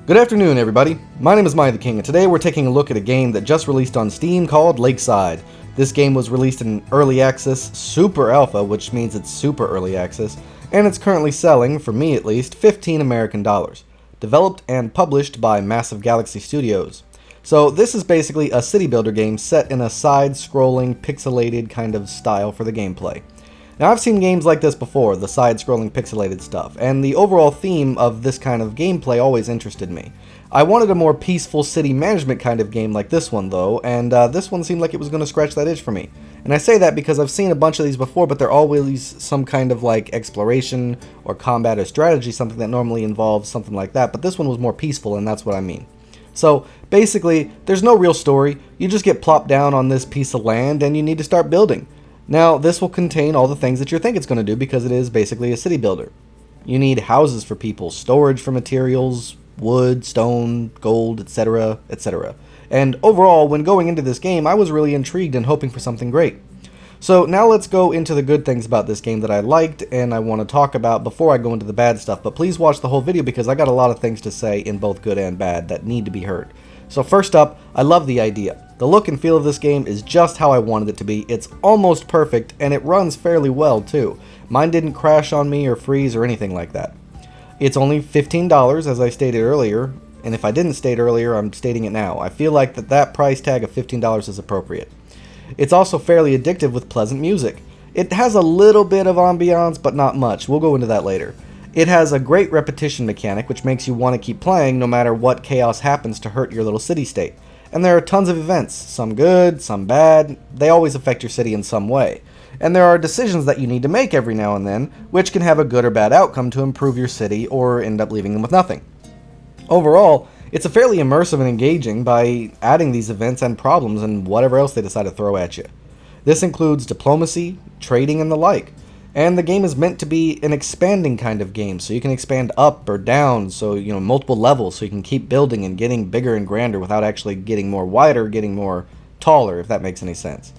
Good afternoon, everybody. My name is miahtheking, and today we're taking a look at a game that just released on Steam called Lakeside. This game was released in early access, super alpha, which means it's super early access, and it's currently selling, for me at least, 15 American dollars. Developed and published by Massive Galaxy Studios. So this is basically a city builder game set in a side-scrolling, pixelated kind of style for the gameplay. Now, I've seen games like this before, the side-scrolling pixelated stuff, and the overall theme of this kind of gameplay always interested me. I wanted a more peaceful city management kind of game like this one, though, and this one seemed like it was going to scratch that itch for me. And I say that because I've seen a bunch of these before, but they're always some kind of like exploration or combat or strategy, something that normally involves something like that, but this one was more peaceful, and that's what I mean. So, basically, there's no real story, you just get plopped down on this piece of land and you need to start building. Now, this will contain all the things that you think it's going to do because it is basically a city builder. You need houses for people, storage for materials, wood, stone, gold, etc., etc. And overall, when going into this game, I was really intrigued and hoping for something great. So now let's go into the good things about this game that I liked and I want to talk about before I go into the bad stuff. But please watch the whole video because I got a lot of things to say in both good and bad that need to be heard. So first up, I love the idea. The look and feel of this game is just how I wanted it to be. It's almost perfect, and it runs fairly well too. Mine didn't crash on me or freeze or anything like that. It's only $15, as I stated earlier, and if I didn't state earlier, I'm stating it now. I feel like that price tag of $15 is appropriate. It's also fairly addictive with pleasant music. It has a little bit of ambiance, but not much. We'll go into that later. It has a great repetition mechanic, which makes you want to keep playing no matter what chaos happens to hurt your little city-state. And there are tons of events, some good, some bad. They always affect your city in some way. And there are decisions that you need to make every now and then, which can have a good or bad outcome to improve your city or end up leaving them with nothing. Overall, it's a fairly immersive and engaging by adding these events and problems and whatever else they decide to throw at you. This includes diplomacy, trading, and the like. And the game is meant to be an expanding kind of game, so you can expand up or down, so multiple levels, so you can keep building and getting bigger and grander without actually getting more wider, getting more taller, if that makes any sense.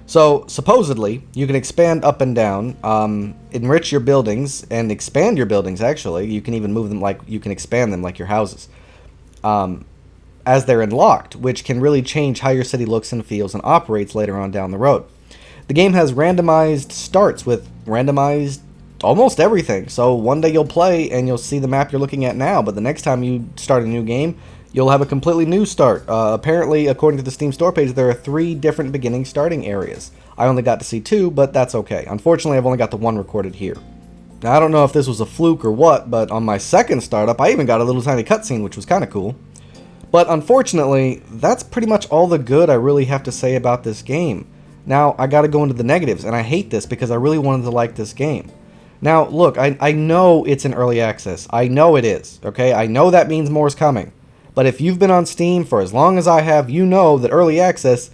So supposedly, you can expand up and down, enrich your buildings, and expand your buildings. Actually, you can even move them you can expand them like your houses, as they're unlocked, which can really change how your city looks and feels and operates later on down the road. The game has randomized starts with randomized almost everything. So one day you'll play and you'll see the map you're looking at now, but the next time you start a new game, you'll have a completely new start. Apparently, according to the Steam store page, there are 3 different beginning starting areas. I only got to see 2, but that's okay. Unfortunately, I've only got the 1 recorded here. Now, I don't know if this was a fluke or what, but on my second startup, I even got a little tiny cutscene, which was kind of cool. But unfortunately, that's pretty much all the good I really have to say about this game. Now, I gotta go into the negatives, and I hate this because I really wanted to like this game. Now, look, I know it's in early access. I know it is, okay? I know that means more is coming. But if you've been on Steam for as long as I have, you know that early access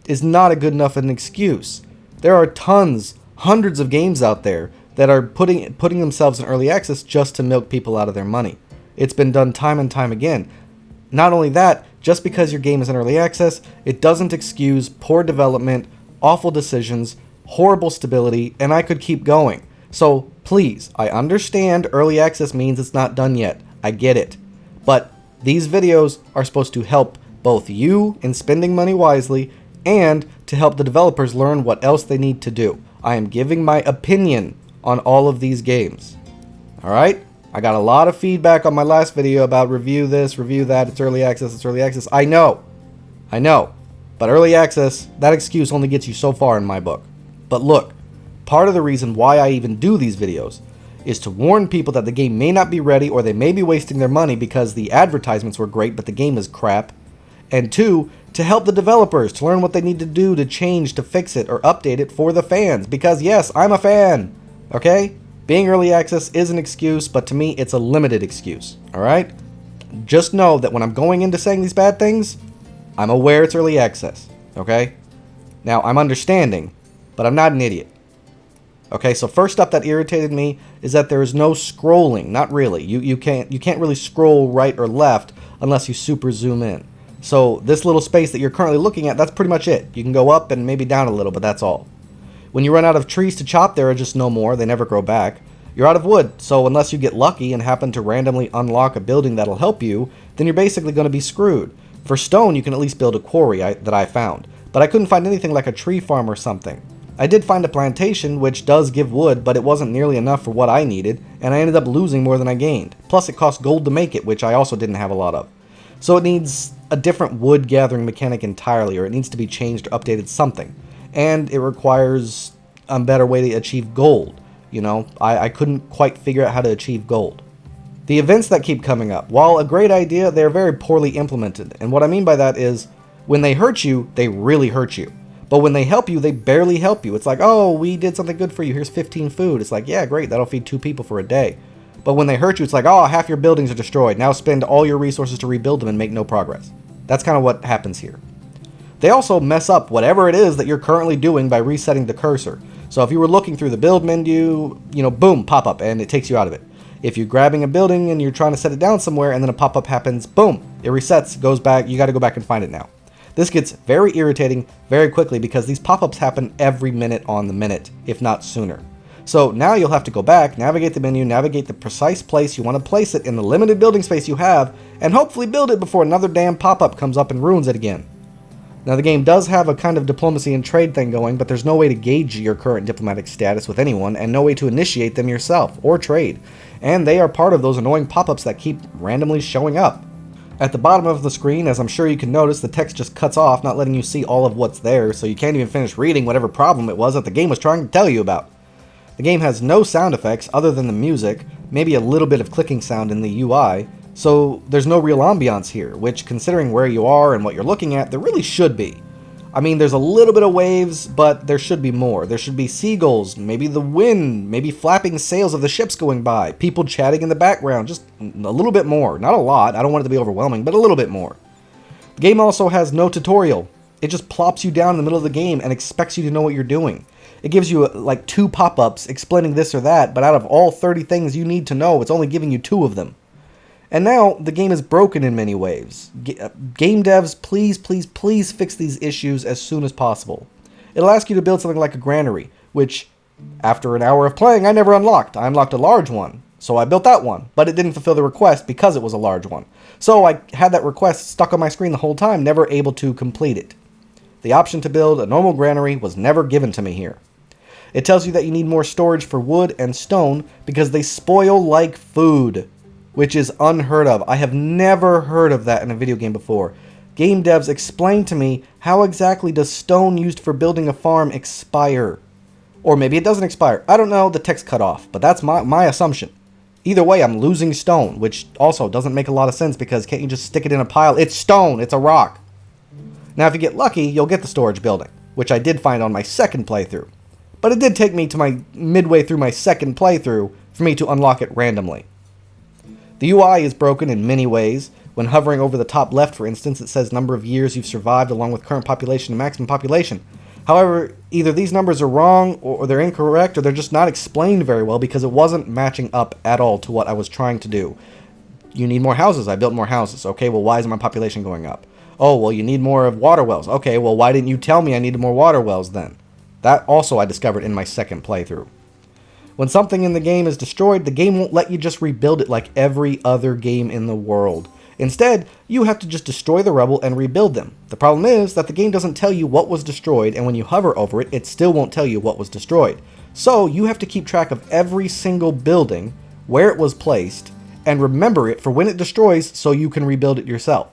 is not a good enough an excuse. There are tons, hundreds of games out there that are putting themselves in early access just to milk people out of their money. It's been done time and time again. Not only that, just because your game is in early access, it doesn't excuse poor development, awful decisions, horrible stability, and I could keep going. So please, I understand early access means it's not done yet. I get it. But these videos are supposed to help both you in spending money wisely and to help the developers learn what else they need to do. I am giving my opinion on all of these games. Alright? I got a lot of feedback on my last video about review this, review that, it's early access, it's early access. I know. But early access, that excuse only gets you so far in my book. But look, part of the reason why I even do these videos is to warn people that the game may not be ready or they may be wasting their money because the advertisements were great but the game is crap. And 2, to help the developers to learn what they need to do to change, to fix it, or update it for the fans. Because yes, I'm a fan, okay? Being early access is an excuse, but to me it's a limited excuse, alright? Just know that when I'm going into saying these bad things, I'm aware it's early access, okay? Now, I'm understanding, but I'm not an idiot. Okay, so first up that irritated me is that there is no scrolling. Not really. You can't really scroll right or left unless you super zoom in. So this little space that you're currently looking at, that's pretty much it. You can go up and maybe down a little, but that's all. When you run out of trees to chop, there are just no more. They never grow back. You're out of wood, so unless you get lucky and happen to randomly unlock a building that'll help you, then you're basically going to be screwed. For stone, you can at least build a quarry that I found, but I couldn't find anything like a tree farm or something. I did find a plantation, which does give wood, but it wasn't nearly enough for what I needed, and I ended up losing more than I gained. Plus, it cost gold to make it, which I also didn't have a lot of. So it needs a different wood gathering mechanic entirely, or it needs to be changed or updated something. And it requires a better way to achieve gold. You know, I couldn't quite figure out how to achieve gold. The events that keep coming up, while a great idea, they're very poorly implemented. And what I mean by that is, when they hurt you, they really hurt you. But when they help you, they barely help you. It's like, oh, we did something good for you, here's 15 food. It's like, yeah, great, that'll feed 2 people for a day. But when they hurt you, it's like, oh, half your buildings are destroyed. Now spend all your resources to rebuild them and make no progress. That's kind of what happens here. They also mess up whatever it is that you're currently doing by resetting the cursor. So if you were looking through the build menu, boom, pop-up, and it takes you out of it. If you're grabbing a building and you're trying to set it down somewhere and then a pop-up happens, boom, it resets, goes back, you gotta go back and find it now. This gets very irritating very quickly because these pop-ups happen every minute on the minute, if not sooner. So now you'll have to go back, navigate the menu, navigate the precise place you want to place it in the limited building space you have, and hopefully build it before another damn pop-up comes up and ruins it again. Now the game does have a kind of diplomacy and trade thing going, but there's no way to gauge your current diplomatic status with anyone, and no way to initiate them yourself, or trade. And they are part of those annoying pop-ups that keep randomly showing up. At the bottom of the screen, as I'm sure you can notice, the text just cuts off, not letting you see all of what's there, so you can't even finish reading whatever problem it was that the game was trying to tell you about. The game has no sound effects other than the music, maybe a little bit of clicking sound in the UI, so there's no real ambiance here, which, considering where you are and what you're looking at, there really should be. I mean, there's a little bit of waves, but there should be more. There should be seagulls, maybe the wind, maybe flapping sails of the ships going by, people chatting in the background, just a little bit more. Not a lot, I don't want it to be overwhelming, but a little bit more. The game also has no tutorial. It just plops you down in the middle of the game and expects you to know what you're doing. It gives you like 2 pop-ups explaining this or that, but out of all 30 things you need to know, it's only giving you 2 of them. And now, the game is broken in many ways. Game devs, please, please, please fix these issues as soon as possible. It'll ask you to build something like a granary, which, after an hour of playing, I never unlocked. I unlocked a large one, so I built that one, but it didn't fulfill the request because it was a large one. So I had that request stuck on my screen the whole time, never able to complete it. The option to build a normal granary was never given to me here. It tells you that you need more storage for wood and stone because they spoil like food, which is unheard of. I have never heard of that in a video game before. Game devs, explain to me, how exactly does stone used for building a farm expire? Or maybe it doesn't expire. I don't know, the text cut off, but that's my assumption. Either way, I'm losing stone, which also doesn't make a lot of sense because can't you just stick it in a pile? It's stone, it's a rock. Now if you get lucky, you'll get the storage building, which I did find on my second playthrough. But it did take me to my midway through my second playthrough for me to unlock it randomly. The UI is broken in many ways. When hovering over the top left, for instance, it says number of years you've survived along with current population and maximum population. However, either these numbers are wrong, or they're incorrect, or they're just not explained very well because it wasn't matching up at all to what I was trying to do. You need more houses. I built more houses. Okay, well, why is my population going up? Oh, well, you need more of water wells. Okay, well, why didn't you tell me I needed more water wells then? That also I discovered in my second playthrough. When something in the game is destroyed, the game won't let you just rebuild it like every other game in the world. Instead, you have to just destroy the rubble and rebuild them. The problem is that the game doesn't tell you what was destroyed, and when you hover over it, it still won't tell you what was destroyed. So you have to keep track of every single building, where it was placed, and remember it for when it destroys so you can rebuild it yourself.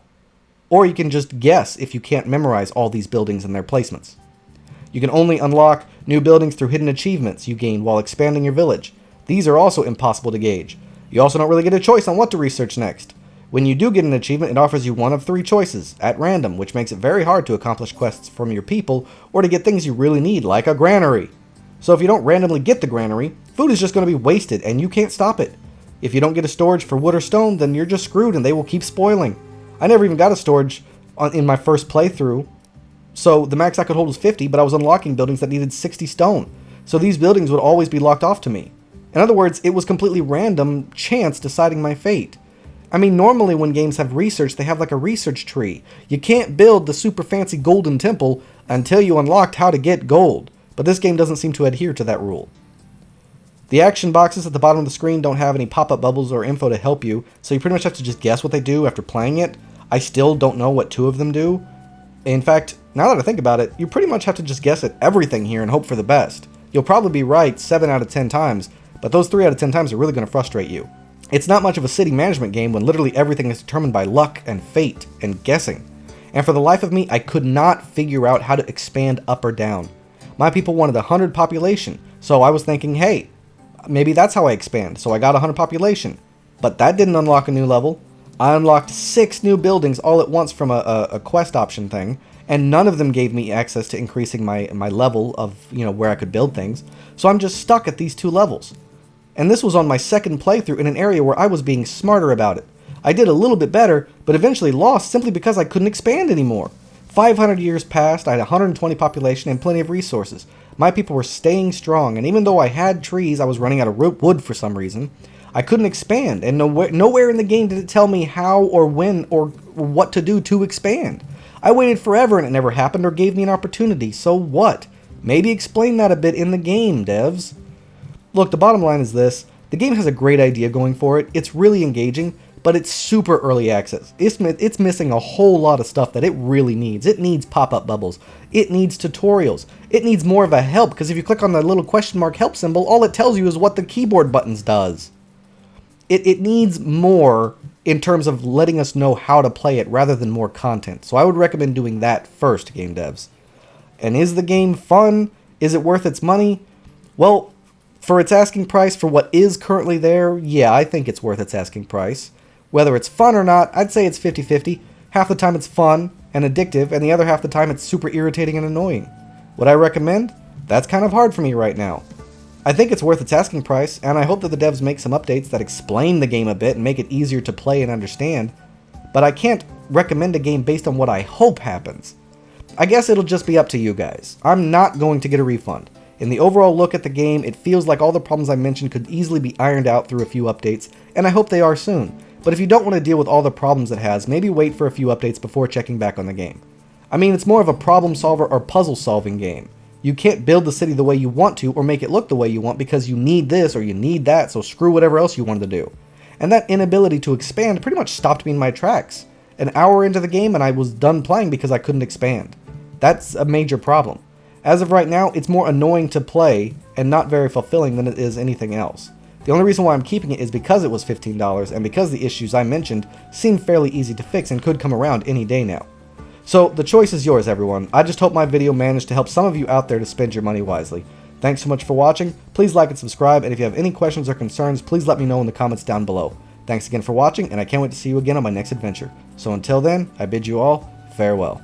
Or you can just guess if you can't memorize all these buildings and their placements. You can only unlock new buildings through hidden achievements you gain while expanding your village. These are also impossible to gauge. You also don't really get a choice on what to research next. When you do get an achievement, it offers you one of 3 choices, at random, which makes it very hard to accomplish quests from your people or to get things you really need, like a granary. So if you don't randomly get the granary, food is just going to be wasted and you can't stop it. If you don't get a storage for wood or stone, then you're just screwed and they will keep spoiling. I never even got a storage in my first playthrough. So the max I could hold was 50, but I was unlocking buildings that needed 60 stone. So these buildings would always be locked off to me. In other words, it was completely random chance deciding my fate. I mean, normally when games have research, they have like a research tree. You can't build the super fancy golden temple until you unlocked how to get gold. But this game doesn't seem to adhere to that rule. The action boxes at the bottom of the screen don't have any pop-up bubbles or info to help you, so you pretty much have to just guess what they do after playing it. I still don't know what 2 of them do. In fact, now that I think about it, you pretty much have to just guess at everything here and hope for the best. You'll probably be right 7 out of 10 times, but those 3 out of 10 times are really going to frustrate you. It's not much of a city management game when literally everything is determined by luck and fate and guessing. And for the life of me, I could not figure out how to expand up or down. My people wanted 100 population, so I was thinking, hey, maybe that's how I expand, so I got 100 population. But that didn't unlock a new level. I unlocked 6 new buildings all at once from a quest option thing, and none of them gave me access to increasing my level of, where I could build things. So I'm just stuck at these 2 levels. And this was on my second playthrough in an area where I was being smarter about it. I did a little bit better, but eventually lost simply because I couldn't expand anymore. 500 years passed, I had 120 population and plenty of resources. My people were staying strong, and even though I had trees, I was running out of wood for some reason. I couldn't expand, and nowhere in the game did it tell me how or when or what to do to expand. I waited forever and it never happened or gave me an opportunity, so what? Maybe explain that a bit in the game, devs. Look, the bottom line is this. The game has a great idea going for it, it's really engaging, but it's super early access. It's missing a whole lot of stuff that it really needs. It needs pop-up bubbles. It needs tutorials. It needs more of a help, because if you click on the little question mark help symbol, all it tells you is what the keyboard buttons does. It needs more in terms of letting us know how to play it rather than more content. So I would recommend doing that first, game devs. And is the game fun? Is it worth its money? Well, for its asking price for what is currently there, yeah, I think it's worth its asking price. Whether it's fun or not, I'd say it's 50-50. Half the time it's fun and addictive, and the other half the time it's super irritating and annoying. Would I recommend? That's kind of hard for me right now. I think it's worth its asking price, and I hope that the devs make some updates that explain the game a bit and make it easier to play and understand, but I can't recommend a game based on what I hope happens. I guess it'll just be up to you guys. I'm not going to get a refund. In the overall look at the game, it feels like all the problems I mentioned could easily be ironed out through a few updates, and I hope they are soon. But if you don't want to deal with all the problems it has, maybe wait for a few updates before checking back on the game. I mean, it's more of a problem solver or puzzle solving game. You can't build the city the way you want to or make it look the way you want because you need this or you need that, so screw whatever else you wanted to do. And that inability to expand pretty much stopped me in my tracks. An hour into the game and I was done playing because I couldn't expand. That's a major problem. As of right now, it's more annoying to play and not very fulfilling than it is anything else. The only reason why I'm keeping it is because it was $15 and because the issues I mentioned seem fairly easy to fix and could come around any day now. So the choice is yours, everyone. I just hope my video managed to help some of you out there to spend your money wisely. Thanks so much for watching. Please like and subscribe, and if you have any questions or concerns, please let me know in the comments down below. Thanks again for watching, and I can't wait to see you again on my next adventure. So until then, I bid you all farewell.